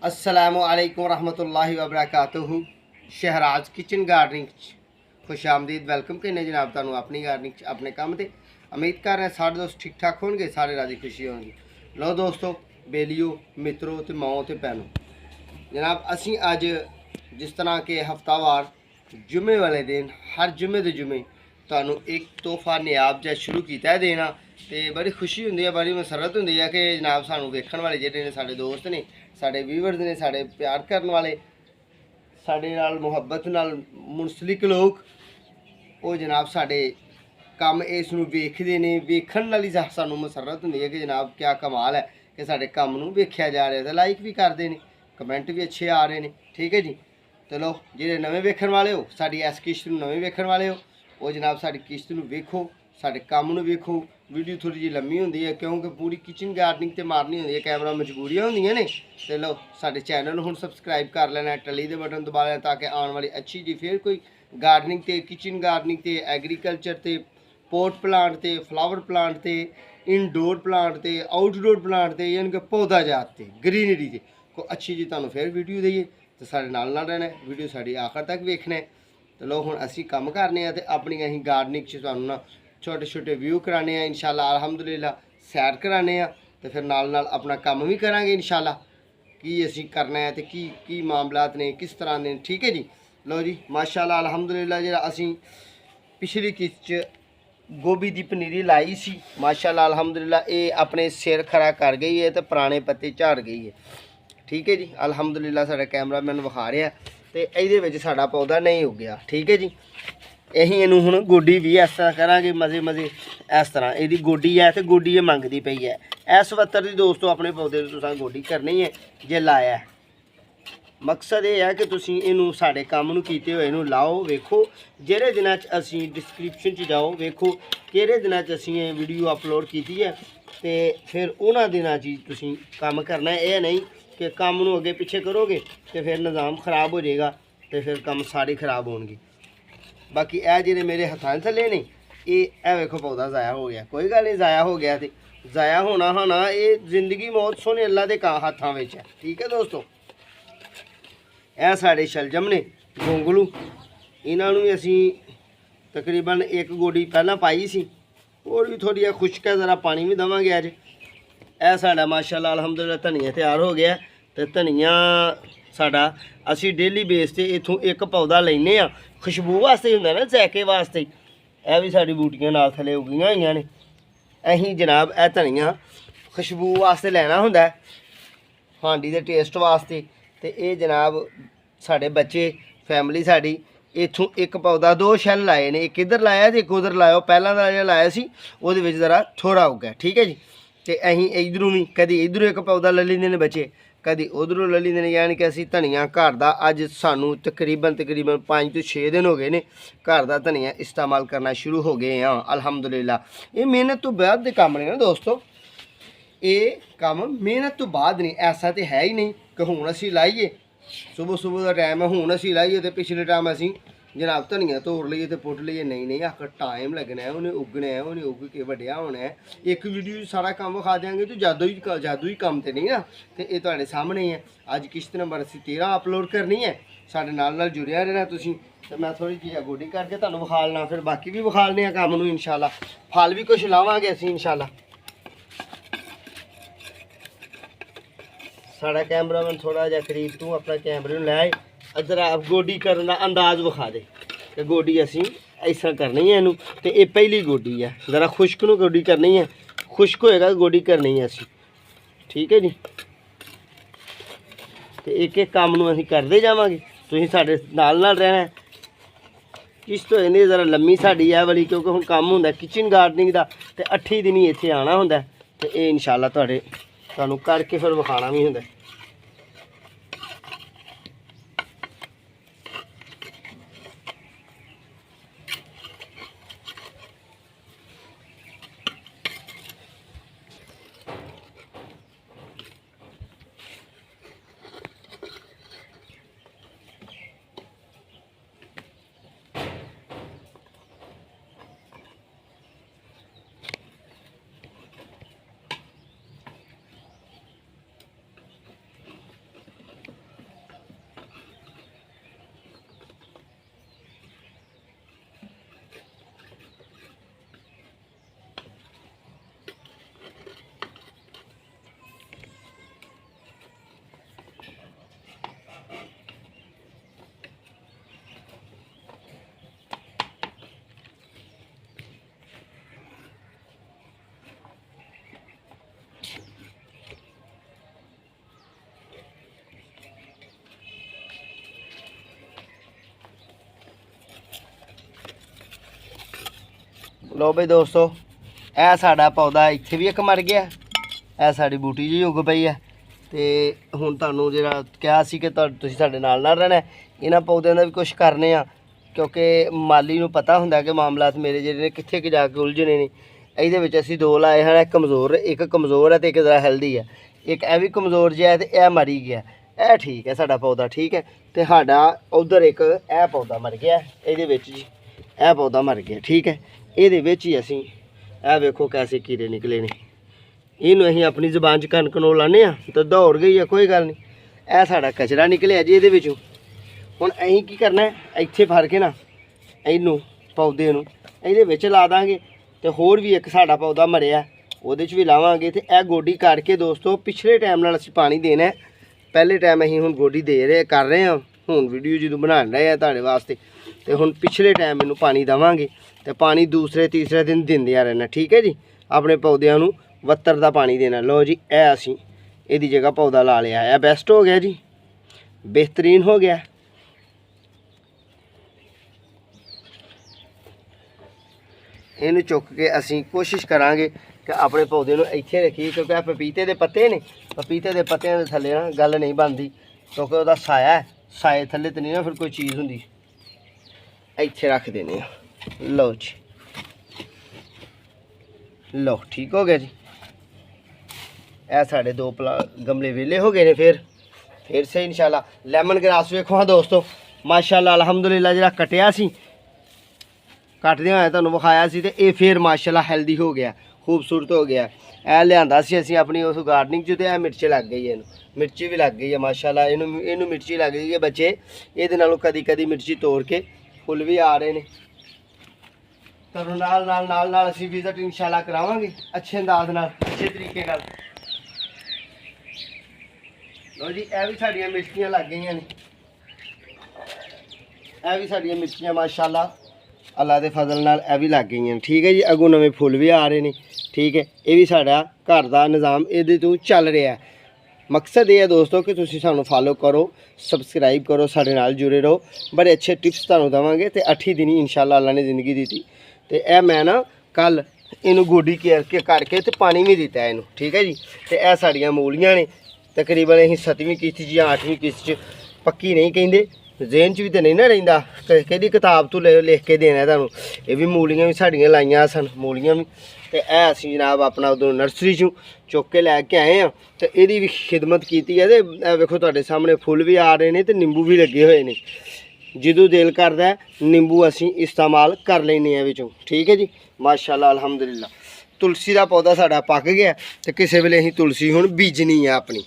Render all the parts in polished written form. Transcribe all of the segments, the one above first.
अस्सलामुअलैकुम रहमतुल्लाहि व बरकातुहू। शहराज किचन गार्डनिंग खुश आमदीद वेलकम कहने जनाब तुहानू अपनी गार्डनिंग अपने काम ते उम्मीद कर रहे सारे दोस्त ठीक ठाक होंगे, सारे राजी खुशी होंगे। लो दोस्तों, बेलियो मित्रों तो माओ तो भैनों, जनाब असी अज जिस तरह के हफ्तावार जुमे वाले दिन हर जुमे के जुमे तुहानू एक तोहफा नियाब जै शुरू किया है देना, तो बड़ी खुशी होंगी है, बड़ी मसरत होंगी है कि जनाब सानू वेखण वाले जिहड़े ने साडे दोस्त ने, साडे व्यूअर्स ने, साडे प्यार करने वाले, साडे नाल मुहब्बत नाल मुंसलिक लोग वो जनाब साडे काम इस नूं वेखदे ने। वेखण नाल ही सानू मसरत होंदी है कि जनाब क्या कमाल है कि साडे काम नूं वेख्या जा रहा है, लाइक भी करते हैं, कमेंट भी अच्छे आ रहे हैं। ठीक है जी। चलो जिहड़े नवें वेखण वाले हो, साडी इस किश्त नूं नवें वेखण वाले हो, वो जनाब साडी किश्त नूं वेखो, साडे काम नूं वेखो। वीडियो थोड़ी जी लम्मी होंदी है क्योंकि पूरी किचन गार्डनिंग ते मारनी होंदी है, कैमरा मजबूरियां होंदियां ने। ते लो साडे चैनल हुण सबसक्राइब कर लेना, टली दे बटन दबा लेना ताकि आने वाली अच्छी जी फिर कोई गार्डनिंग ते किचन गार्डनिंग ते एग्रीकल्चर ते पोट प्लांट ते फ्लावर प्लांट ते इनडोर प्लांट ते आउटडोर प्लांट ते यानी कि पौधा जात ते ग्रीनरी ते कोई अच्छी जी तुहानू फिर वीडियो देइए तो साडे नाल रहना है, वीडियो साडी आखिर तक वेखना है। तो लो हुण असीं कम करने आ ते अपनी असीं गार्डनिंग च तुहानू ना छोटे छोटे व्यू कराने इंशाल्लाह अलहमदुलिल्लाह, सैर कराने तो फिर नाल नाल अपना काम भी करांगे इंशाल्लाह की असीं करना है तो की मामलात ने किस तरह ने। ठीक है जी। लो जी माशाल्लाह अलहमदुलिल्लाह जिहड़ा असीं पिछली किस्त च गोभी की पनीरी लाई सी, माशाल्लाह अलहमदुलिल्लाह ये अपने सिर खरा कर गई है तो पुराने पत्ते झाड़ गई है। ठीक है जी। अलहमदुलिल्लाह साडा कैमरामैन विखा रहा तो ये साडा पौधा नहीं उगया। ठीक है जी। अं इनू हूँ गोडी भी इस तरह करा मज़े मज़े इस तरह यदी गोडी है तो गोडी ये मंगती पई है। इस वत्तर की दोस्तों अपने पौधे तुसां गोडी करनी है जे लाया है। मकसद ये है कि तुसीं इनू साडे काम नूं कीते होए नूं लाओ, वेखो जिहड़े दिनां च असीं डिस्क्रिप्शन च जाओ, वेखो किहड़े दिनां च असीं ये वीडियो अपलोड कीती है तो फिर उन्हां दिनां च तुसीं काम करना है। यह नहीं कि काम नूं अगे पिछे करोगे तो फिर निज़ाम खराब हो जाएगा तो फिर काम सारे खराब होणगे। बाकी यह जिहड़े मेरे हथां थले ने ये वेखो पौधा ज़ाया हो गया, कोई गल नहीं, ज़ाया हो गया तो ज़ाया होना होना, ये जिंदगी मौत सोने अल्लाह के हथां विच है। ठीक है दोस्तों, यह साढ़े शलजम ने गोंगलू, इन्हों भी असी तकरीबन एक गोडी पहला पाई सी, और भी थोड़ी खुश्क है, ज़रा पानी भी देवांगे अज। यह साढ़ा माशाल्लाह अलहमदुलिल्लाह धनिया तैयार हो गया। तो धनिया साढ़ा असी डेली बेस से इत्थों एक पौधा लेने आ, खुशबू वास्ते हुंदा ना, जैके वास्ते। यह भी साड़ी बूटियां नाल थले उगियां होईयां ने। अहीं जनाब यह धनिया खुशबू वास्ते लैना हुंदा है, हांडी दे टेस्ट वास्ते। तो ये जनाब साढ़े बच्चे फैमिली साड़ी इत्थों एक पौधा दो शैल लाए ने, एक इधर लाया तो एक उधर लाया। पहला जो लाया सी उहदे विच ज़रा थोड़ा उग्या। ठीक है जी। तो अहीं इधरों भी कभी इधरों एक पौधा ले लेंदे ने बच्चे, कभी उधरों ले लेंदे ने। यानी कि असीं धनिया घर दा अज सानू तकरीबन 5 तो 6 दिन हो गए ने घर दा धनिया इस्तेमाल करना शुरू हो गए हाँ अलहमदुलिल्लाह। ये मेहनत तो बाद दे काम ने ना दोस्तों, ये काम मेहनत तो बाद नहीं, ऐसा तो है ही नहीं कि हुण असीं लाइए सुबह सुबह का टाइम है, हुण असीं लाइए तो पिछले टाइम असीं जनाब धनिया तोड़ लीए तो पुट लीए। नहीं नहीं, आखिर टाइम लगना है, उन्हें उगना है, उन्हें उग के वड्डिया होना है। एक वीडियो सारा काम विखा देंगे तो जादू ही काम तो नहीं ना। तो ये तुहाडे सामने ही है। अज किश्त नंबर असीं 13 अपलोड करनी है, साडे नाल जुड़िया रहना तुसीं। तो मैं थोड़ी जी गोडी करके तुहानूं विखा लना, फिर बाकी भी विखा लने काम नूं इंशाल्लाह। फल भी कुछ लावांगे असीं इंशाल्लाह। साड़ा कैमरामैन थोड़ा जहा करीब तू अपना कैमरे लै आए, जरा गोडी करने का अंदाज विखा दे कि गोडी असी इस तरह करनी है इनू। तो ये पहली गोडी है, ज़रा खुश्क नूं गोडी करनी है, खुश्क होएगा गोडी करनी है असी। ठीक है जी। तो एक एक काम नूं असीं करते जावांगे, तुसीं साडे नाल रहना है। किश्त हो जाती ज़रा लम्मी साड़ी है वाली, क्योंकि हुण काम हुंदा किचन गार्डनिंग का, तो 8 दिन ही इत्थे आना हुंदा। तो ये इंशाल्लाह तुहानूं करके फिर विखाना भी हुंदा। लो बई दोस्तों, यह साडा पौधा इत्थे भी एक मर गया, यह साडी बूटी जी उग पई है। तो हुण तुहानूं जिहड़ा कहा सी कि तुसीं साडे नाल नाल रहना, इन्हां पौधों का भी कुछ करने आ, क्योंकि माली नूं पता हुंदा कि मामलात मेरे जिहड़े ने कित्थे कि जाके उलझने ने। ਇਹਦੇ ਵਿੱਚ ਅਸੀਂ ਦੋ लाए हैं, एक कमज़ोर है तो एक ज़रा हेल्दी है। एक यह भी कमज़ोर जिहा है तो यह मरी गया, यह ठीक है साडा पौधा ठीक है। तो साडा उधर एक यह पौधा मर गया, ये जी यह पौधा मर गया ठीक है। ये ही असी यह वेखो कैसे कीड़े निकले ने, इनू असीं अपनी जबान च कनक नों लाने तो दौड़ गई है, कोई गल नहीं। यह साडा कचरा निकलिया जी ये विचों। हुण असीं की करना है, इत्थे फड़ के ना इनू पौधे नूं इहदे विच ला दांगे। तो होर भी एक साडा पौधा मरिया उहदे च भी लावांगे। तो यह गोडी करके दोस्तों पिछले टाइम नाल असीं पानी देना है, पहले टाइम असीं हुण गोडी दे रहे कर रहे हैं, हुण वीडियो जो बना रहे हैं तुहाडे वास्ते। तो हुण पिछले टाइम इनू पानी देवांगे, तो पानी दूसरे तीसरे दिन दिंदियां रहना ठीक है जी। अपने पौधों नूं वत्तर दा पानी देना। लो जी यह असीं इहदी जगह पौधा ला लिया, यह बेस्ट हो गया जी, बेहतरीन हो गया। इनू चुक के असीं कोशिश करांगे कि अपने पौधे नूं इत्थे रखीए, क्योंकि आ पपीते के पत्ते ने, पपीते के पत्तियां दे थल्ले ना गल नहीं बनती, क्योंकि वह साया है, साए थल्ले तो नहीं ना फिर कोई चीज़ हुंदी। इत्थे रख देने। लो जी लो ठीक हो गया जी। यह साढ़े दो गमले वेले हो गए ने, फिर से इंशाल्लाह। लैमन ग्रास वेखो हाँ दोस्तों, माशाल्लाह अल्हम्दुलिल्लाह जिहड़ा कटिया सी, कटदियां होया तुहानूं विखाया सी, ते ये फिर माशाल्लाह हेल्दी हो गया, खूबसूरत हो गया। यह लिआंदा सी असीं अपनी उस गार्डनिंग च, ते मिर्च लग गई है, इनू मिर्ची भी लग गई है माशाल्लाह। इनू मिर्ची लग गई है, बच्चे ये नालों कदी कदी मिर्ची तोड़ के फुल भी आ रहे हैं। तो नाल नाल नाल नाल असीं विजिट इंशाल्लाह करावांगे अच्छे अंदाज नाल, अच्छे तरीके नाल। लो जी यह भी साडियां मिर्चियां लग गई ने, यह भी साडियां मिर्चियां माशाल्लाह अल्लाह के फजल नाल यह भी लग गई ठीक है जी। अगों नवे फुल भी आ रहे हैं ठीक है। ये भी साडा घर का निज़ाम ये तो चल रहा है। मकसद ये है दोस्तों कि तुसीं सानूं फॉलो करो, सबसक्राइब करो, साडे नाल जुड़े रहो। बड़े अच्छे टिप्स तुहानूं देवांगे। तो 8 दिन ही इंशाल्लाह अल्लाह ने ज़िंदगी दी। तो यह मैं ना कल इनू गोडी केयर के करके तो पानी भी दिता है इनू ठीक है जी। तो यह साड़ियाँ मूलियाँ ने, तकरीबन असीं 7वीं किस्त या 8वीं किस्त पक्की नहीं कहिंदे, जेहन च भी तो नहीं ना रहिंदा कि किताब तो लिख के देना तुहानूं। ये भी मूलियाँ भी साड़ियाँ लाइयां सन, मूलियाँ भी। तो यह असीं जनाब अपना उधरों नर्सरी चों चुक के लैके आए हैं, तो यदी भी खिदमत की है। तो वेखो तुहाडे सामने फुल भी आ रहे हैं, तो निंबू भी लगे हुए हैं। ਜਦੋਂ दिल करता है नींबू असी इस्तेमाल कर लेने विचों ठीक है जी माशाल्लाह अल्हम्दुलिल्लाह। तुलसी का पौधा साडा पक गया, तो किसी वेले असीं तुलसी हुण बीजनी है अपनी।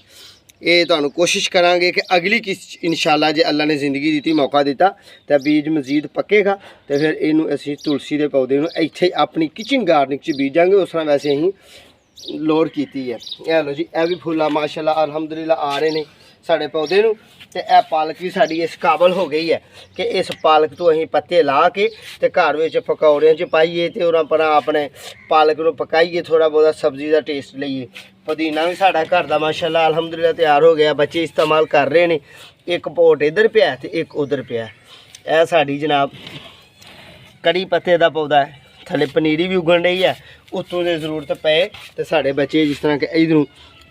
ये तुहानूं कोशिश करांगे कि अगली किस्त इंशाल्लाह जे अल्लाह ने ज़िंदगी दी मौका दिता तो बीज मजीद पकेगा। तो फिर इनू असीं तुलसी के पौधे नूं इत्थे अपनी किचन गार्डनिंग च बीजांगे। उस तरह वैसे असीं लोड़ कीती है। यह लो जी यह भी फुल माशाल्लाह अल्हम्दुलिल्लाह आ रहे हैं साडे पौधे नूं। तो यह पालक भी साड़ी इस काबल हो गई है कि इस पालक तो असीं पत्ते ला के ते घर विच पकौड़ियां च पाइए ते उन्हां पर अपने पालक नूं पकाइए, थोड़ा बहुत सब्जी का टेस्ट लईए। पुदीना भी साडा घर दा माशाल्लाह अल्हम्दुलिल्लाह तैयार हो गया, बच्चे इस्तेमाल कर रहे हैं। एक पोट इधर पिया ते एक उधर पिया। यह साड़ी जनाब कड़ी पत्ते का पौधा है, थले पनीरी भी उगन रही है, उत्तों की जरूरत पे तो साढ़े बच्चे जिस तरह के इधरों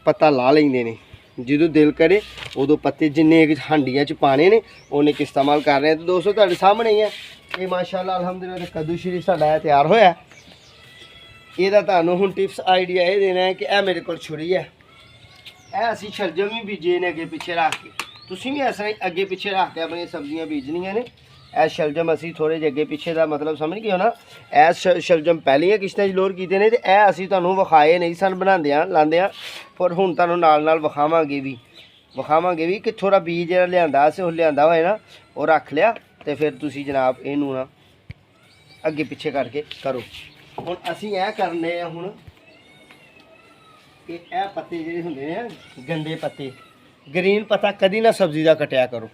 पत्ता ला लेंगे ने, जो दिल करे उदों पत्ते जिन्ने हांडियां च पाने ने उन्हें इस्तेमाल कर रहे हैं। तो दोस्तों तुहाडे सामने ही है ये माशाल्लाह अल्हम्दुलिल्लाह कद्दू श्री साडा तैयार होया। ਇਹਦਾ ਤੁਹਾਨੂੰ ਹੁਣ ਟਿਪਸ ਆਈਡੀਆ ਇਹ ਦੇਣਾ ਹੈ ਕਿ ਇਹ ਮੇਰੇ ਕੋਲ ਛੁਰੀ ਹੈ, ਇਹ ਅਸੀਂ ਸ਼ਲਜਮ ਵੀ ਬੀਜੇ ਨੇ ਅੱਗੇ ਪਿੱਛੇ ਰੱਖ ਕੇ। ਤੁਸੀਂ ਵੀ ਇਸ ਤਰ੍ਹਾਂ ਅੱਗੇ ਪਿੱਛੇ ਰੱਖ ਕੇ ਆਪਣੀਆਂ ਸਬਜ਼ੀਆਂ ਬੀਜਣੀਆਂ ਨੇ। ਇਹ ਸ਼ਲਜਮ ਅਸੀਂ ਥੋੜ੍ਹੇ ਜਿਹੇ ਅੱਗੇ ਪਿੱਛੇ ਦਾ ਮਤਲਬ ਸਮਝ ਗਏ ਹੋ ਨਾ। ਇਹ ਸ਼ਲਜਮ ਪਹਿਲੀਆਂ ਕਿਸ਼ਤਾਂ 'ਚ ਲੋਡ ਕੀਤੇ ਨੇ, ਅਤੇ ਇਹ ਅਸੀਂ ਤੁਹਾਨੂੰ ਵਿਖਾਏ ਨਹੀਂ ਸਨ ਬਣਾਉਂਦਿਆਂ ਲਾਉਂਦਿਆਂ, ਪਰ ਹੁਣ ਤੁਹਾਨੂੰ ਨਾਲ ਨਾਲ ਵਿਖਾਵਾਂਗੇ ਵੀ ਕਿ ਥੋੜ੍ਹਾ ਬੀਜ ਜਿਹੜਾ ਲਿਆਂਦਾ ਸੀ ਉਹ ਲਿਆਂਦਾ ਹੋਇਆ ਨਾ ਉਹ ਰੱਖ ਲਿਆ, ਅਤੇ ਫਿਰ ਤੁਸੀਂ ਜਨਾਬ ਇਹਨੂੰ ਨਾ ਅੱਗੇ ਪਿੱਛੇ ਕਰਕੇ ਕਰੋ। ਹੁਣ ਅਸੀਂ ਇਹ ਕਰਨੇ ਆ ਹੁਣ ਕਿ ਇਹ ਪੱਤੇ ਜਿਹੜੇ ਹੁੰਦੇ ਆ ਗੰਦੇ ਪੱਤੇ, ਗ੍ਰੀਨ ਪੱਤਾ ਕਦੀ ਨਾ ਸਬਜ਼ੀ ਦਾ ਕੱਟਿਆ ਕਰੋ।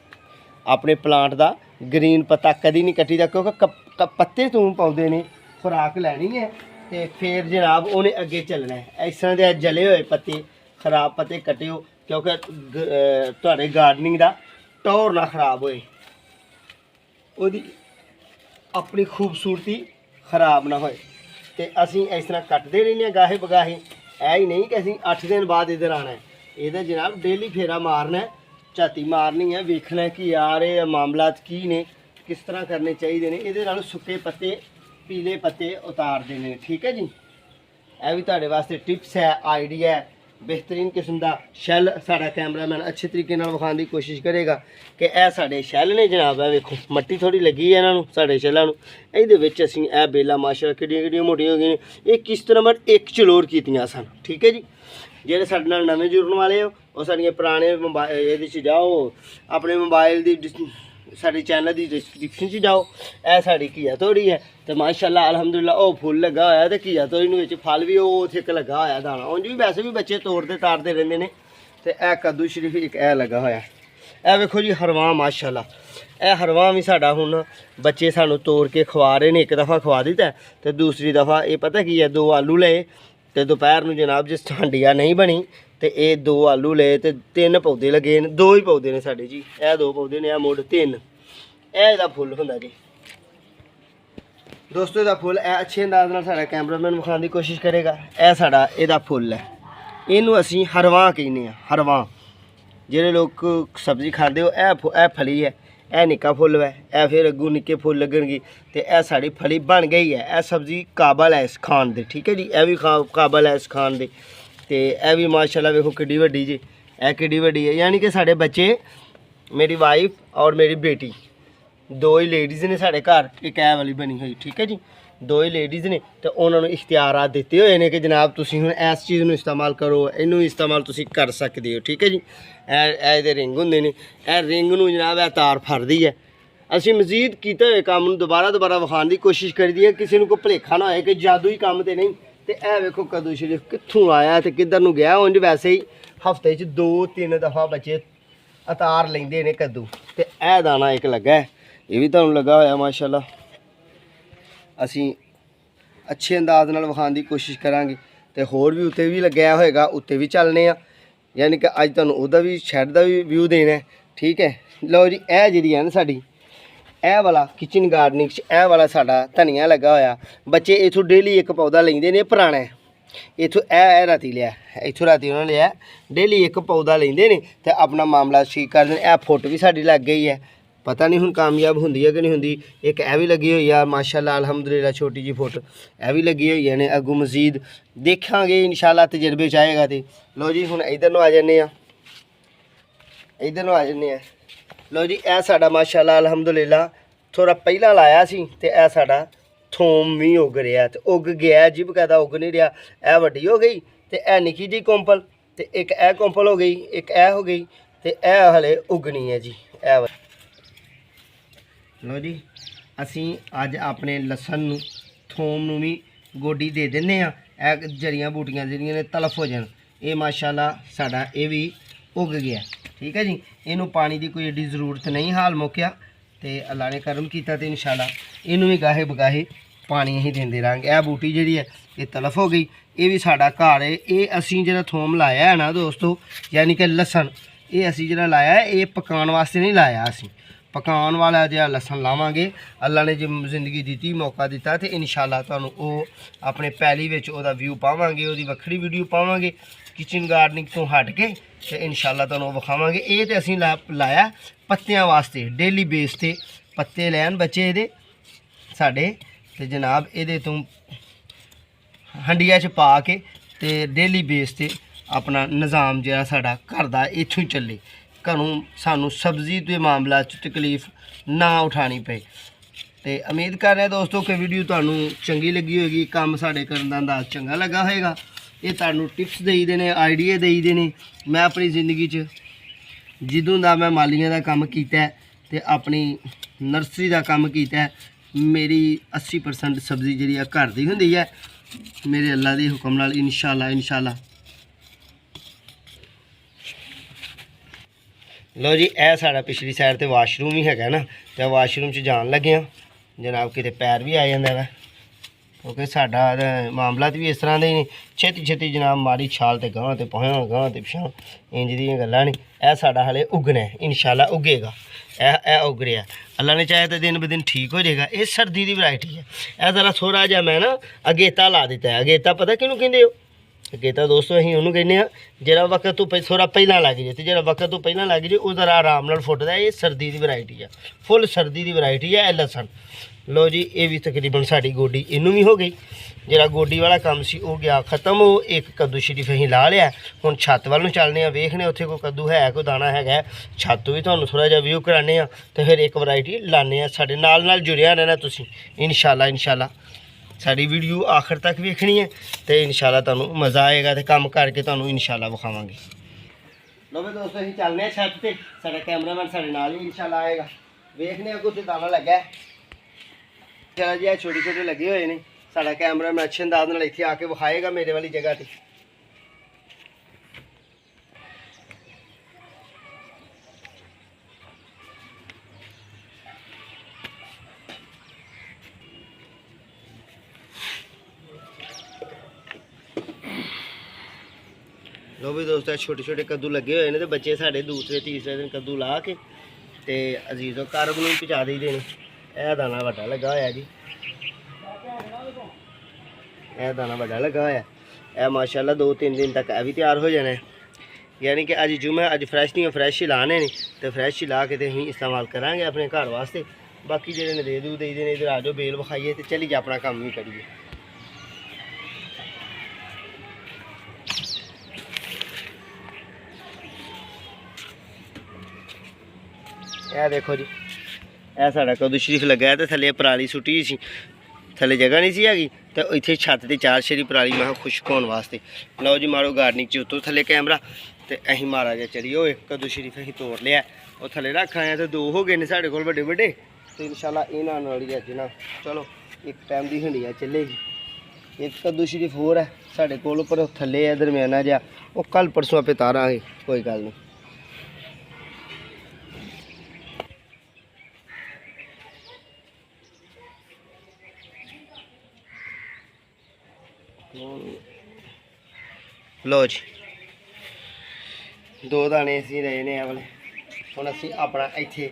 ਆਪਣੇ ਪਲਾਂਟ ਦਾ ਗ੍ਰੀਨ ਪੱਤਾ ਕਦੀ ਨਹੀਂ ਕੱਟੀਦਾ, ਕਿਉਂਕਿ ਪੱਤੇ ਤੋਂ ਪੌਦੇ ਨੇ ਖੁਰਾਕ ਲੈਣੀ ਹੈ ਅਤੇ ਫਿਰ ਜਨਾਬ ਉਹਨੇ ਅੱਗੇ ਚੱਲਣਾ ਹੈ। ਇਸ ਤਰ੍ਹਾਂ ਦੇ ਜਲੇ ਹੋਏ ਪੱਤੇ, ਖਰਾਬ ਪੱਤੇ ਕੱਟਿਓ, ਕਿਉਂਕਿ ਤੁਹਾਡੇ ਗਾਰਡਨਿੰਗ ਦਾ ਟੌਰ ਨਾ ਖਰਾਬ ਹੋਏ, ਉਹਦੀ ਆਪਣੀ ਖੂਬਸੂਰਤੀ ਖਰਾਬ ਨਾ ਹੋਏ। तो असी इस तरह कटते रहने गाहे बगाहे। ऐ ही नहीं कि असी 8 दिन बाद इधर आना है, ये जनाब डेली फेरा मारना है, झाती मारनी है, वेखना है कि यार ये मामलात की ने, किस तरह करने चाहिए ने। ये सुक्के पत्ते पीले पत्ते उतार देने। ठीक है जी, यह भी तुहाडे वास्ते टिप्स है, आइडिया है, बेहतरीन किस्म का शैल। साडा कैमरामैन अच्छे तरीके नाल विखाने की कोशिश करेगा कि यह साडे शैल ने जनाब। है वेखो मट्टी थोड़ी लगी है इन्हों साडे शैलों, ये असीं यह बेला माशा किड्डियां मोटियां हो गई। ये किस तरह बट एक चलोर कीतियां सन। ठीक है जी, ਜਿਹੜੇ ਸਾਡੇ ਨਾਲ नवे जुड़न वाले हो वो साड़ियाँ पुराने मोबाइल ये जाओ, अपने मोबाइल की साड़ी चैनल की डिस्क्रिप्शन च जाओ। यह साड़ी घिया तोड़ी है तो माशाअल्लाह अल्हम्दुलिल्लाह वो फुल लगा होया तो घिया तोड़ी फल भी वो एक लगा होया दाना। उंज भी वैसे भी बच्चे तोड़ते ताड़ते रहंदे ने। तो यह कद्दू शरीफ एक यह लगा होया। यह वेखो जी हरवां माशाअल्लाह, यह हरवां भी साडा हुण बच्चे सानू तोड़ के खवा रहे हैं। एक दफ़ा खवा दिता तो दूसरी दफ़ा ये पता की है 2 आलू ले तो दोपहर में जनाब जिस हांडिया नहीं बनी तो ये 2 आलू ले तो 3 पौधे लगे ने, 2 ही पौधे ने साढ़े जी। यह 2 पौधे ने, मुड़ 3। यह फुल होंदा जी दोस्तों, यदा फुल अच्छे अंदाज नाल साडा कैमरामैन विखाने की कोशिश करेगा। यह साडा यदा फुल है, इनू असी हरवां कहने। हरवां जेडे लोग सब्जी खाते हो, यह फली है, यह निक्का फुल है, यह फिर अगू निक्के फुल लगणगे तो यह साड़ी फली बन गई है। यह सब्जी काबल है इस खान दे। ठीक है जी, यह भी काबल है इस खान दे। तो यह भी माशाल्लाह वेखो किड्डी वड्डी जी, यह किड्डी वड्डी है। यानी कि साढ़े बच्चे, मेरी वाइफ और मेरी बेटी, 2 ही लेडीज़ ने साढ़े घर, एक ऐ वाली बनी हुई। ठीक है जी, 2 ही लेडीज़ ने तो उन्होंने इख्तियारात दिते हुए ने कि जनाब तुसीं हुण इस चीज़ नूं इस्तेमाल करो, इनू इस्तेमाल तुसीं कर सकते हो। ठीक है जी, ए रिंग होंदे ने, यह रिंग नूं जनाब यह तार फड़दी है। असीं मजीद कीते हुए काम नूं दोबारा विखाने की कोशिश करी दी है, किसी नूं कोई भुलेखा ना होए कि जादूई काम तो नहीं। तो यह वेखो कद्दू शरीफ कित्थों आया तो किधर नूं गया। उंज वैसे ही हफ्ते 2-3 दफ़ा बच्चे अतार लेंदे ने कद्दू। तो यह दाना एक लगा है, ये भी तुहानूं लगा होया माशाअल्लाह। असीं अच्छे अंदाज नाल विखाने की कोशिश करांगे तो होर भी उत्ते भी लग्या होएगा, उत्ते भी चलने आ। यानी कि अज तुहानूं उहदा भी शैड का भी व्यू देना है। ठीक है, लो जी, यह जी है ना साडी यह वाला किचन गार्डनिंग, यह वाला साडा धनिया लगा होया। बच्चे इथों डेली एक पौधा लेंदे ने, पुराना इथों यह राती लिया, इथों राती उन्होंने लिया, डेली एक पौधा लेंदे ने तो अपना मामला ठीक कर दें। यह फुट भी साडी लग गई है, पता नहीं हुण कामयाब होंदी है कि नहीं होंदी। एक यह भी लगी हुई है माशाअल्लाह अल्हम्दुलिल्लाह, छोटी जी फुट यह भी लगी हुई है ने। अगू मजीद देखांगे इंशाअल्लाह, तजर्बे च आएगा। तो लो जी हुण इधर नूं आ जाने, इधर नूं आ जाने। लो जी, यह साडा माशाअल्लाह अल्हम्दुलिल्लाह थोड़ा पहला लाया सी तो यह साडा थोम भी उग रहा, तो उग गया जी, बकायदा उग नहीं रहा। यह वड्डी हो गई तो यह निक्की जी कोंपल, तो एक यह कोंपल हो गई, एक यह हो गई, तो यह हले उगनी है जी। यह लो जी, असीं अज अपने लसन नूं थोम नूं भी गोडी दे दिंदे आ। यह जड़ियां बूटियां जिहड़ियां ने तलफ हो जान, ये माशाअल्लाह साडा ये भी उग गया। ठीक है जी, इनू पानी की कोई एडी जरूरत नहीं, हाल मुक्या तो अल्लाह ने करम किया तो इंशाअल्लाह इनू भी गाहे बगाहे पानी ही देंदे रहांगे। यह बूटी जी है ये तलफ हो गई, ये भी साडा घर है। ये असीं जिहड़ा थोम लाया है ना दोस्तों, यानी कि लसन, ये असीं जिहड़ा लाया है ये पकाने वास्ते नहीं लाया, असीं पकाने वाला जो लसन लावांगे। अल्लाह ने जो जिंदगी दी मौका दिता तो इंशाअल्लाह तुहानूं वो अपने पैली विच ओहदा व्यू पावांगे, ओहदी वक्खरी वीडियो पावांगे किचन गार्डनिंग तो हट के, तो इंशाअल्लाह तुहानूं विखावांगे। ये तो असीं लाया पत्तियां वास्ते, डेली बेस ते पत्ते लैन बच्चे ये साडे, तो जनाब ये तो हंडिया च पा के तो डेली बेस ते अपना निज़ाम जो साडा घर दा इत्थों ही चले, घरों सानू सब्जी के मामला तकलीफ ना उठानी पे। तो उम्मीद कर रहे दोस्तों कि वीडियो तुहानूं चंगी लगी होगी, काम साडे करन दा अंदाज़ चंगा लगा होएगा। ये तुहानूं टिप्स देई देने, आइडिया देई देने। मैं अपनी जिंदगी च जिदों दा मैं मालियां दा काम कीता है ते अपनी नर्सरी दा काम कीता है, मेरी 80% सब्जी जिहड़ी घर दी हुंदी है, मेरे अल्लाह दे हुक्म नाल इंशाअल्लाह। लो जी, यह साडा पिछली साइड ते वाशरूम ही हैगा ना, तो वाशरूम च जान लगे जनाब, किते पैर भी आ जांदा वा, क्योंकि साडा मामला भी इस तरह के नहीं छेती छेती जनाब मारी छाल तो गांह तो पहुँच गांह तो पिछा इंज दियां गल्लां नहीं। यह साडा हाले उगना है, इंशाल्लाह उगेगा। यह उग रहा है, अल्लाह ने चाहे तो दिन ब दिन ठीक हो जाएगा। ये सर्दी की वैरायटी है। यह जरा थोड़ा जहा मैं ना अगेता ला दिता है। अगेता पता किनू कहते हो? अगेता दोस्तों अं उन्होंने कहने जो वक्त तो थोड़ा पहला लग जाए, तो जो वक्त तो पहला लग जाए वो जरा आराम नाल फुटदा है। ये सर्दी की वैरायटी है, फुल सर्दी की वैरायटी है। लसन लो जी, ये भी तकरीबन साड़ी गोडी इनू भी हो गई। जरा गोडी वाला काम सी वो गया खत्म। वो एक कद्दू शरीफ अं ला लिया। हुण छत्त वाल चलने वेखने उत्थे कोई कद्दू है कोई दाना है। छत्त भी तुहानूं थोड़ा जिहा व्यू कराने तो फिर एक वैरायटी लाने साडे नाल जुड़िया रहना तुसीं इंशाल्लाह। इंशाल्लाह साड़ी वीडियो आखिर तक वेखनी है तो इंशाल्लाह तुहानूं मज़ा आएगा। तो काम करके तुहानूं इंशाल्लाह विखावांगे। लो भी दोस्तों असीं चलने छत्त ते, साडा कैमरामैन साडे नाल ही इंशाल्लाह आएगा। वेखने कुछ दाना लगा है चला जी, छोटे छोटे लगे हुए हैं। साडा कैमरामैन अच्छे अंदाज नाल इत्थे आके विखाएगा मेरे वाली जगह ते। लो भी दोस्तों छोटे छोटे कद्दू लगे हुए हैं। तो बच्चे साढ़े दूसरे तीसरे दिन कद्दू ला के ते अजीज़ों घर को पहुँचा दी देने। यह दाना वड्डा लगा होया जी, यह दाना वड्डा लगा होया। यह माशाल्लाह 2-3 दिन तक भी तैयार हो जाना है। यानी कि अज जुम्मे अज फ्रैश नहीं फ्रैश ही लाने ने, तो फ्रैश ही ला के तो अं इस्तेमाल करांगे अपने घर वास्ते। बाकी जो दे दू दे देने इधर आ जाओ बेल विखाइए तो चली जा अपना काम भी करिए। यह देखो जी, यह साडा कद्दू शरीफ लगा है। तो थले पराली सुट्टी सी, थले जगह नहीं सी हैगी, तो इत्थे छत्त ते 4 शेरी पराली मैं खुश्क होने वास्ते। लो जी मारो गार्डनिंग च उतो थले कैमरा तो अं मारा जा चली हो। कद्दू शरीफ अं तोड़ लिया, वो थले रख आए तो 2 हो गए ने साढ़े कोल बड़े बड़े। तो इंशाल्लाह इन्हां नाल ही अज ना चलो एक टाइम की हंडिया चलेगी। एक कद्दू शरीफ होर है साढ़े कोल, पर थले है दरम्याना जहा, वो कल परसों आपे तारांगे, कोई गल नहीं। लो जी 2 दाने असीं रहे ने वाले। हुण असीं अपना इत्थे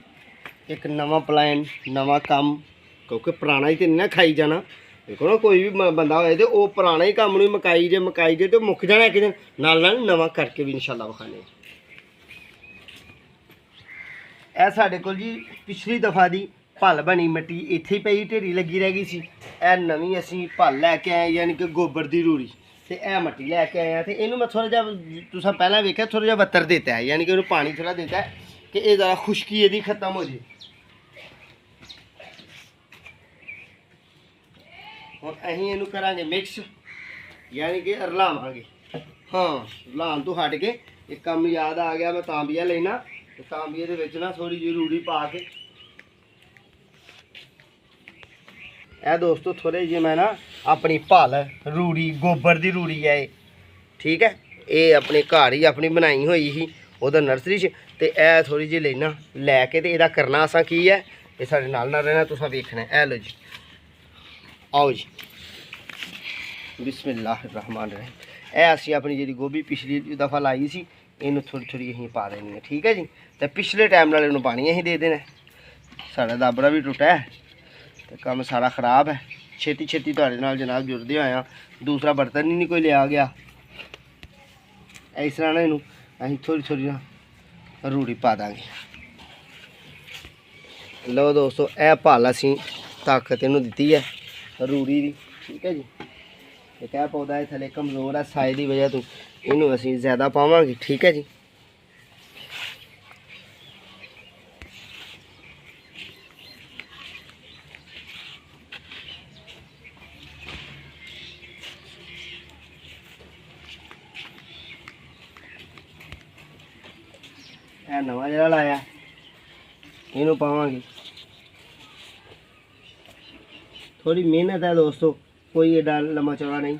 एक नवा प्लान नवा काम, क्योंकि पुराना ही तो नहीं ना खाई जाना। देखो ना कोई भी बंदा होए तो वो पुराना ही काम नहीं मकाई जे तो मुक जाना एक दिन। नाल नवा करके भी इंशाल्लाह विखाने। यह साढ़े कोल जी पिछली दफ़ा दी भल बनी मिट्टी इत्थे पई ढेरी लगी रह गई सी। यह नवीं असीं भल लैके आए, यानी कि गोबर की रूड़ी तो यह मट्टी लैके आए हैं। तो इनू मैं थोड़ा जहा तुसां पहलां वेख्या थोड़ा जहा बत्तर देता है, यानी कि उन्होंने पानी थोड़ा देता है कि ये ज़रा खुश्की यदि खत्म हो जाए। हुण असीं इनू करांगे मिक्स, यानी कि रलावांगे। हाँ रलाउण तो हट के एक काम याद आ गया, मैं तांबिया लेना तो तांबिए दे विच ना थोड़ी जी रूड़ी पा के ए दोस्तों थोड़े जी मैं ना अपनी भल रूड़ी गोबर की रूड़ी है ये, ठीक है। ये अपने घर ही अपनी बनाई हुई ही उधर नर्सरी च। तो यह थोड़ी जी लेना लैके तो यदा करना असा की है, ये साढ़े नाल रहना तुसां वेखना है। लो जी आओ जी, बिस्मिल्लाहिर्रहमानिर्रहीम। यह असीं अपनी जी गोभी पिछली दफ़ा लाई सी, इनू थोड़ी थोड़ी अं पा देनी है, ठीक है जी। तो पिछले टाइम नाल इनू पानी अं दे देना। साढ़ा दाबड़ा भी टुटा है तो काम सारा खराब है। छेती छेती तुहाडे नाल जनाब जुड़दे होए दूसरा बर्तन ही नहीं कोई लिया गया। इस तरह ना इनू अं थोड़ी थोड़ी ना रूड़ी पा देंगे। लो दोस्तों यह भल असीं ताकत इनू दी है रूड़ी की, ठीक है जी। एक यह पौधा है थले कमज़ोर है, साए की वजह तो इनू असीं ज़्यादा पावांगे, ठीक है जी। नवा जरा लाया इनू पावांगे। थोड़ी मेहनत है दोस्तों, कोई एडा लम्बा चौड़ा नहीं।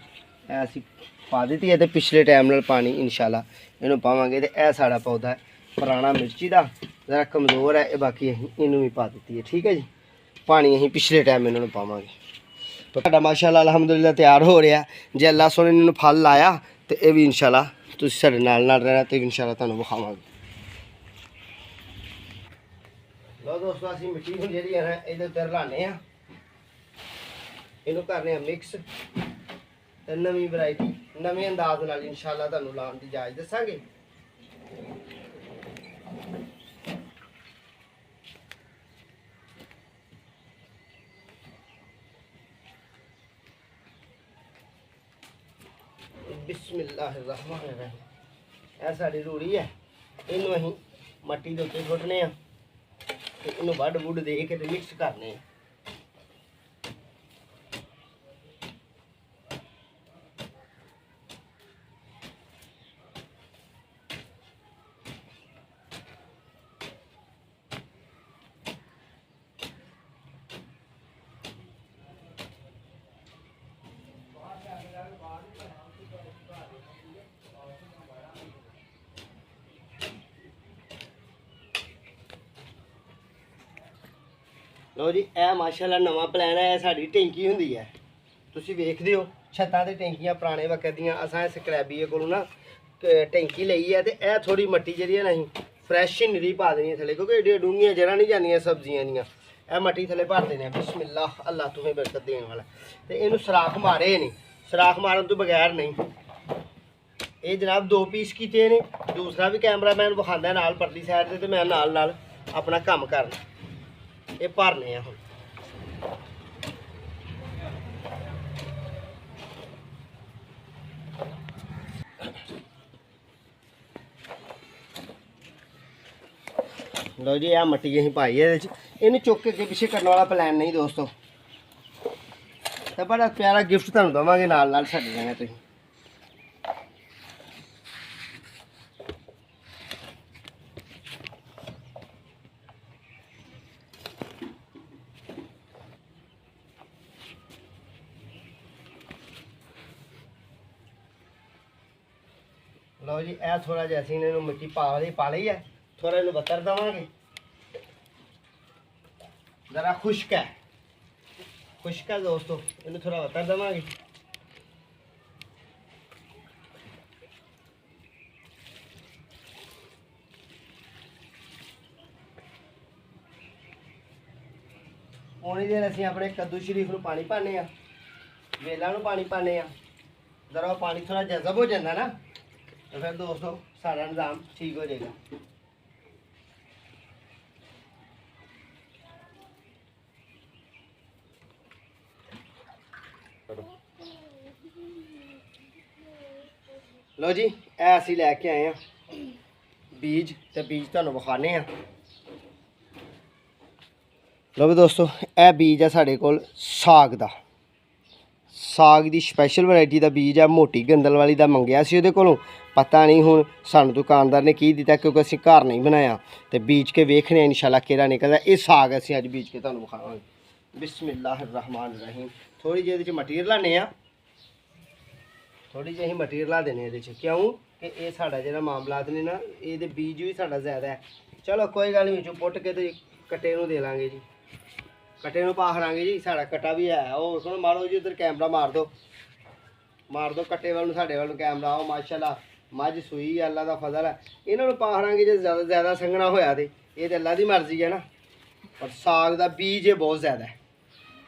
ऐसी पा दी है तो पिछले टाइम नाल पानी इंशाल्लाह इनू पावांगे। तो यह साड़ा पौधा है पुराना मिर्ची का, ज़रा कमज़ोर है, बाकी अं इनू भी पा दी है, ठीक है जी। पानी अं पिछले टाइम इन्होंने पावांगे। ਤੁਹਾਡਾ ਮਾਸ਼ਾਅੱਲਾ ਅਲਹਮਦੁਲਿਲਾ ਤਿਆਰ ਹੋ ਰਿਹਾ। ਜੇ ਅੱਲਾ ਸੋਨੇ ਨੇ ਇਹਨੂੰ ਫਲ ਲਾਇਆ ਤੇ ਇਹ ਵੀ ਇਨਸ਼ਾਅੱਲਾ ਤੁਸੀਂ ਸਾਡੇ ਨਾਲ ਰਹਿਣਾ ਤੇ ਇਨਸ਼ਾਅੱਲਾ ਤੁਹਾਨੂੰ ਵਿਖਾਵਾਂਗੇ। ਲਓ ਦੋਸਤੋ ਅਸੀਂ ਮਿੱਟੀ ਨੂੰ ਜਿਹੜੀ ਹੈ ਨਾ ਇਹਦੇ ਉੱਤੇ ਰਲਾਣੇ ਆ, ਇਹਨੂੰ ਕਰਨੇ ਆ ਮਿਕਸ ਤੇ ਨਵੀਂ ਵੈਰਾਈਟੀ ਨਵੇਂ ਅੰਦਾਜ਼ ਨਾਲ ਇਨਸ਼ਾਅੱਲਾ ਤੁਹਾਨੂੰ ਲਾਉਣ ਦੀ ਜਾਚ ਦੱਸਾਂਗੇ। ਬਿਸਮਿल्लाहिर्रहमानिर्रहीम। ਇਹ ਸਾਡੀ ਰੂੜੀ ਹੈ, ਇਹਨੂੰ ਅਸੀਂ ਮੱਟੀ ਦੇ ਉੱਤੇ ਸੁੱਟਨੇ ਆ ਤੇ ਇਹਨੂੰ ਵੱਢ ਵੁੱਢ ਦੇ ਕੇ ਤੇ ਮਿਕਸ ਕਰਨੇ ਆ। ਲਓ ਜੀ ਇਹ ਮਾਸ਼ਾਅੱਲਾ ਨਵਾਂ ਪਲਾਨ ਹੈ। ਇਹ ਸਾਡੀ ਟੈਂਕੀ ਹੁੰਦੀ ਹੈ, ਤੁਸੀਂ ਵੇਖਦੇ ਹੋ ਛੱਤਾਂ ਤੇ ਟੈਂਕੀਆਂ ਪੁਰਾਣੇ ਵਕਤ ਦੀਆਂ। ਅਸਾਂ ਸਕ੍ਰੈਬੀਏ ਕੋਲੋਂ ਨਾ ਟੈਂਕੀ ਲਈ ਹੈ ਤੇ ਇਹ ਥੋੜੀ ਮੱਟੀ ਜਿਹੜੀ ਹੈ ਨਾ ਅਸੀਂ ਫਰੈਸ਼ ਹੀ ਨਿਰੀ ਪਾ ਦੇਣੀ ਥੱਲੇ, ਕਿਉਂਕਿ ਏਡੀਆਂ ਡੂੰਘੀਆਂ ਜੜ੍ਹਾਂ ਨਹੀਂ ਜਾਂਦੀਆਂ ਸਬਜ਼ੀਆਂ ਦੀਆਂ। ਇਹ ਮੱਟੀ ਥੱਲੇ ਭਰ ਦੇਣੇ ਆ। ਬਿਸਮਿਲ੍ਲਾ, ਅੱਲਾ तुम्हें ਬਰਕਤ ਦੇਣ ਵਾਲਾ। ਤੇ ਇਹਨੂੰ ਸਰਾਖ ਮਾਰੇ ਨਹੀਂ, ਸਰਾਖ ਮਾਰਨ ਤੋਂ ਬਗੈਰ ਨਹੀਂ। ਇਹ ਜਨਾਬ 2 ਪੀਸ ਕੀਤੇ ਨੇ, ਦੂਸਰਾ ਵੀ ਕੈਮਰਾਮੈਨ ਵਿਖਾਉਂਦਾ ਨਾਲ ਪਰਲੀ ਸਾਈਡ ਤੇ, ਤੇ ਮੈਂ ਨਾਲ ਆਪਣਾ ਕੰਮ ਕਰਨਾ। ਇਹ ਭਰਨੇ ਆ ਹੁਣ। ਲਓ ਜੀ ਇਹ ਮੱਟੀ ਅਸੀਂ ਪਾਈ ਇਹਦੇ ਚ, ਇਹਨੂੰ ਚੁੱਕ ਕੇ ਅੱਗੇ ਪਿੱਛੇ ਕਰਨ ਵਾਲਾ ਪਲਾਨ ਨਹੀਂ ਦੋਸਤੋ। ਤੇ ਬੜਾ ਪਿਆਰਾ ਗਿਫਟ ਤੁਹਾਨੂੰ ਦਵਾਂਗੇ ਨਾਲ ਸਾਡੇ ਨਾਲ ਤੁਸੀਂ। ਲਓ ਜੀ ਇਹ ਥੋੜਾ ਜਿਹਾ ਅਸੀਂ ਇਹਨੂੰ ਮਿੱਟੀ ਪਾ ਲਈ ਹੈ, ਥੋੜਾ ਇਹਨੂੰ ਬੱਤਰ ਦੇਵਾਂਗੇ। ਜ਼ਰਾ ਖੁਸ਼ਕ ਹੈ ਦੋਸਤੋ, ਇਹਨੂੰ ਥੋੜਾ ਬੱਤਰ ਦੇਵਾਂਗੇ। ਉਹਨੇ ਦੇ ਅਸੀਂ ਆਪਣੇ ਕੱਦੂ ਸ਼ਰੀਫ ਨੂੰ ਪਾਣੀ ਪਾਣੇ ਆ, ਵੇਲਾਂ ਨੂੰ ਪਾਣੀ ਪਾਣੇ ਆ। ਜ਼ਰਾ ਪਾਣੀ ਥੋੜਾ ਜਜ਼ਬ ਹੋ ਜਾਂਦਾ ਨਾ तो फिर दोस्तों सारा निज़ाम ठीक हो जाएगा। लो जी ਇਹ ਅਸੀਂ ਲੈ ਕੇ ਆਏ ਆ ਬੀਜ, ਤੇ ਬੀਜ ਤੁਹਾਨੂੰ ਵਿਖਾਣੇ ਆ। ਲਓ ਵੀ ਦੋਸਤੋ ਇਹ ਬੀਜ ਆ ਸਾਡੇ ਕੋਲ ਸਾਗ ਦਾ, ਸਾਗ ਦੀ ਸਪੈਸ਼ਲ ਵੈਰਾਈਟੀ ਦਾ ਬੀਜ ਆ। ਮੋਟੀ ਗੰਦਲ ਵਾਲੀ ਦਾ ਮੰਗਿਆ ਸੀ ਉਹਦੇ ਕੋਲੋਂ, ਪਤਾ ਨਹੀਂ ਹੁਣ ਸਾਨੂੰ ਦੁਕਾਨਦਾਰ ਨੇ ਕੀ ਦਿੱਤਾ, ਕਿਉਂਕਿ ਅਸੀਂ ਘਰ ਨਹੀਂ ਬਣਾਇਆ। ਤੇ ਬੀਜ ਕੇ ਵੇਖਣੇ ਆ ਇਨਸ਼ਾਅੱਲਾ ਕਿਹੜਾ ਨਿਕਲਦਾ। ਇਹ ਸਾਗ ਅਸੀਂ ਅੱਜ ਬੀਜ ਕੇ ਤੁਹਾਨੂੰ ਵਿਖਾਵਾਂਗੇ। ਬਿਸਮਿल्लाहिर्रहमानिर्रहीम। ਥੋੜੀ ਜਿਹੀ ਇਹਦੇ 'ਚ ਮਟੀਰੀਅਲ ਲਾਣੇ ਆ, ਥੋੜੀ ਜਿਹੀ ਮਟੀਰੀਅਲ ਲਾ ਦੇਣੇ ਇਹਦੇ 'ਚ, ਕਿਉਂ ਕਿ ਇਹ ਸਾਡਾ ਜਿਹੜਾ ਮਾਮਲਾਤ ਨੇ ਨਾ, ਇਹਦੇ ਬੀਜ ਵੀ ਸਾਡਾ ਜ਼ਿਆਦਾ ਹੈ। ਚਲੋ ਕੋਈ ਗੱਲ ਨਹੀਂ, ਵਿੱਚੋਂ ਪੁੱਟ ਕੇ ਤੇ ਕੱਟੇ ਨੂੰ ਦੇ ਲਾਂਗੇ ਜੀ, ਕੱਟੇ ਨੂੰ ਪਾ ਖੜਾਂਗੇ ਜੀ। ਸਾਡਾ ਕੱਟਾ ਵੀ ਹੈ, ਉਹ ਸੁਣ ਮਾਰੋ ਜੀ ਉਧਰ ਕੈਮਰਾ ਮਾਰ ਦਿਓ ਕੱਟੇ ਵੱਲ ਨੂੰ, ਸਾਡੇ ਵੱਲ ਨੂੰ ਕੈਮਰਾ। ਉਹ ਮਾਸ਼ਾਅੱਲਾ ਮੱਝ ਸੂਈ ਹੈ, ਅੱਲਾ ਦਾ ਫਜ਼ਲ ਹੈ। ਇਹਨਾਂ ਨੂੰ ਪਾ ਖੜਾਂਗੇ ਜੇ ਜ਼ਿਆਦਾ ਸੰਘਣਾ ਹੋਇਆ ਤੇ ਇਹ ਤਾਂ ਅੱਲਾ ਦੀ ਮਰਜ਼ੀ ਹੈ ਨਾ। ਪਰ ਸਾਗ ਦਾ ਬੀਜ ਇਹ ਬਹੁਤ ਜ਼ਿਆਦਾ ਹੈ,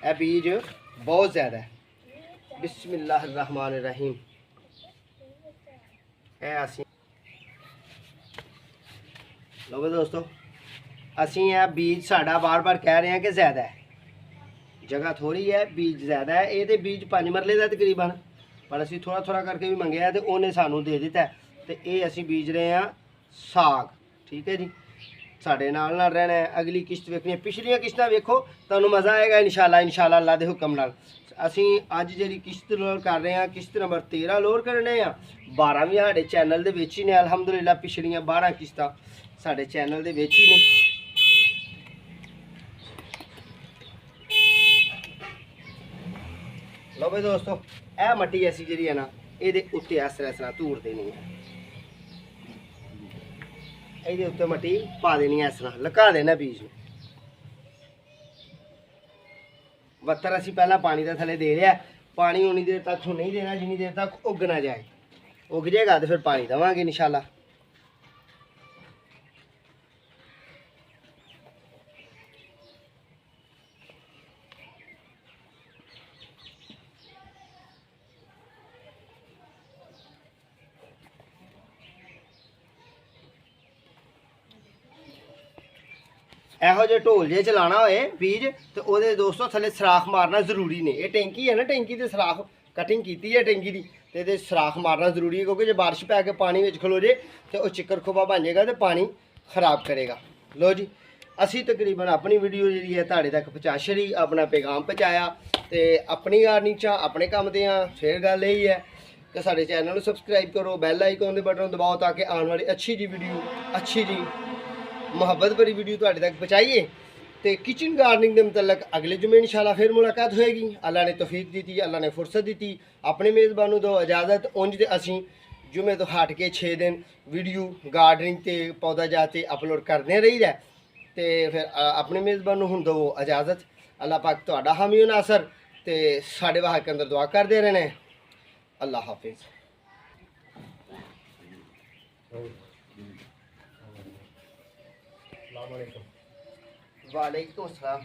ਇਹ ਬੀਜ ਬਹੁਤ ਜ਼ਿਆਦਾ ਹੈ। ਬਿਸਮਿल्लाहिर्रहमानिर्रहीम। ਇਹ ਅਸੀਂ ਲਓ ਵੀ ਦੋਸਤੋ, ਅਸੀਂ ਇਹ ਬੀਜ ਸਾਡਾ ਬਾਰ-ਬਾਰ ਕਹਿ ਰਹੇ ਹਾਂ ਕਿ ਜ਼ਿਆਦਾ ਹੈ, ਜਗ੍ਹਾ ਥੋੜੀ ਹੈ, ਬੀਜ ਜ਼ਿਆਦਾ ਹੈ। ਇਹ ਤੇ ਬੀਜ 5 ਮਰਲੇ ਦਾ ਤਕਰੀਬਨ, ਪਰ ਅਸੀਂ ਥੋੜਾ ਕਰਕੇ ਵੀ ਮੰਗਿਆ ਤੇ ਉਹਨੇ ਸਾਨੂੰ ਦੇ ਦਿੱਤਾ। ਤੇ ਇਹ ਅਸੀਂ ਬੀਜ ਰਹੇ ਹਾਂ ਸਾਗ, ਠੀਕ ਹੈ ਜੀ। ਸਾਡੇ ਨਾਲ ਰਹਿਣਾ ਹੈ, ਅਗਲੀ ਕਿਸ਼ਤ ਵੇਖਣੀ ਹੈ, ਪਿਛਲੀਆਂ ਕਿਸ਼ਤਾਂ ਵੇਖੋ, ਤੁਹਾਨੂੰ ਮਜ਼ਾ ਆਏਗਾ ਇਨਸ਼ਾਅੱਲਾ ਅੱਲਾ ਦੇ ਹੁਕਮ ਨਾਲ। ਅਸੀਂ ਅੱਜ ਜਿਹੜੀ ਕਿਸ਼ਤ ਲੋਡ ਕਰ ਰਹੇ ਹਾਂ, ਕਿਸ਼ਤ ਨੰਬਰ 13 ਲੋਡ ਕਰਨੇ ਆ। 12 ਵੀ ਸਾਡੇ ਚੈਨਲ ਦੇ ਵਿੱਚ ਹੀ ਨੇ ਅਲਹਮਦੁਲਿਲਾ। ਪਿਛਲੀਆਂ 12 ਕਿਸ਼ਤਾਂ ਸਾਡੇ ਚੈਨਲ ਦੇ ਵਿੱਚ ਹੀ ਨੇ। ਲਓ ਬਈ ਦੋਸਤੋ ਇਹ ਮੱਟੀ ਅਸੀਂ ਜਿਹੜੀ ਹੈ ਨਾ ਇਹਦੇ ਉੱਤੇ ਇਸ ਤਰ੍ਹਾਂ ਧੂੜ ਦੇਣੀ ਹੈ, ਇਹਦੇ ਉੱਤੇ ਮੱਟੀ ਪਾ ਦੇਣੀ ਹੈ, ਇਸ ਤਰ੍ਹਾਂ ਲਗਾ ਦੇਣਾ ਬੀਜ ਨੂੰ। 72 ਅਸੀਂ ਪਹਿਲਾਂ ਪਾਣੀ ਦਾ ਥੱਲੇ ਦੇ ਲਿਆ। ਪਾਣੀ ਉਨੀ ਦੇਰ ਤੱਕ ਨਹੀਂ ਦੇਣਾ ਜਿੰਨੀ ਦੇਰ ਤੱਕ ਉੱਗ ਨਾ ਜਾਏ। ਉੱਗ ਜਾਏਗਾ ਤੇ ਫਿਰ ਪਾਣੀ ਦੇਵਾਂਗੇ ਇਨਸ਼ਾਅੱਲਾ। ਇਹੋ ਜਿਹੇ ਢੋਲ ਜੇ ਚਲਾਣਾ ਹੋਏ ਬੀਜ ਤੇ ਉਹਦੇ ਦੋਸਤੋ ਥੱਲੇ ਸਰਾਖ ਮਾਰਨਾ ਜ਼ਰੂਰੀ ਨੇ। ਇਹ ਟੈਂਕੀ ਹੈ ਨਾ, ਟੈਂਕੀ ਤੇ ਸਰਾਖ ਕਟਿੰਗ ਕੀਤੀ ਹੈ ਟੈਂਕੀ ਦੀ, ਤੇ ਇਹਦੇ ਸਰਾਖ ਮਾਰਨਾ ਜ਼ਰੂਰੀ ਹੈ ਕਿਉਂਕਿ ਜੇ ਬਾਰਿਸ਼ ਪੈ ਕੇ ਪਾਣੀ ਵਿੱਚ ਖਲੋ ਜੇ ਤੇ ਉਹ ਚਿੱਕਰ ਖੋਬਾ ਬਣ ਜਾਏਗਾ ਤੇ ਪਾਣੀ ਖਰਾਬ ਕਰੇਗਾ। ਲੋ ਜੀ ਅਸੀਂ ਤਕਰੀਬਨ ਆਪਣੀ ਵੀਡੀਓ ਜਿਹੜੀ ਹੈ ਤੁਹਾਡੇ ਤੱਕ ਪਹੁੰਚਾ ਛੜੀ, ਆਪਣਾ ਪੈਗਾਮ ਪਹੁੰਚਾਇਆ ਤੇ ਆਪਣੀ ਗਾਰਡਨਿੰਗ 'ਚ ਆਪਣੇ ਕੰਮ ਦੇ ਆ। ਫਿਰ ਗੱਲ ਇਹ ਹੈ ਕਿ ਸਾਡੇ ਚੈਨਲ ਨੂੰ ਸਬਸਕ੍ਰਾਈਬ ਕਰੋ, ਬੈਲ ਆਈਕਨ ਦੇ ਬਟਨ ਨੂੰ ਦਬਾਓ ਤਾਂ ਕਿ ਆਉਣ ਵਾਲੀ ਅੱਛੀ ਜੀ ਵੀਡੀਓ, ਅੱਛੀ ਜੀ ਮੁਹੱਬਤ ਭਰੀ ਵੀਡੀਓ ਤੁਹਾਡੇ तक पहुँचाइए। तो किचन गार्डनिंग के मतलब अगले जुमे इंशाल्लाह फिर मुलाकात होएगी। अल्लाह ने तौफीक दी, अल्लाह ने फुर्सत दी। अपने मेज़बानों दो इजाज़त। उंज ते असी जुमे तो हट के 6 दिन वीडियो गार्डनिंग ते पौधा जाते अपलोड करने रही है। तो फिर अपने मेज़बानों हुण दो इजाज़त। अल्लाह पाक तुहाडा हामी नासर ते साडे वाह के अंदर दुआ करते रहने। अल्लाह हाफिज़। वालेकुम अस्सलाम।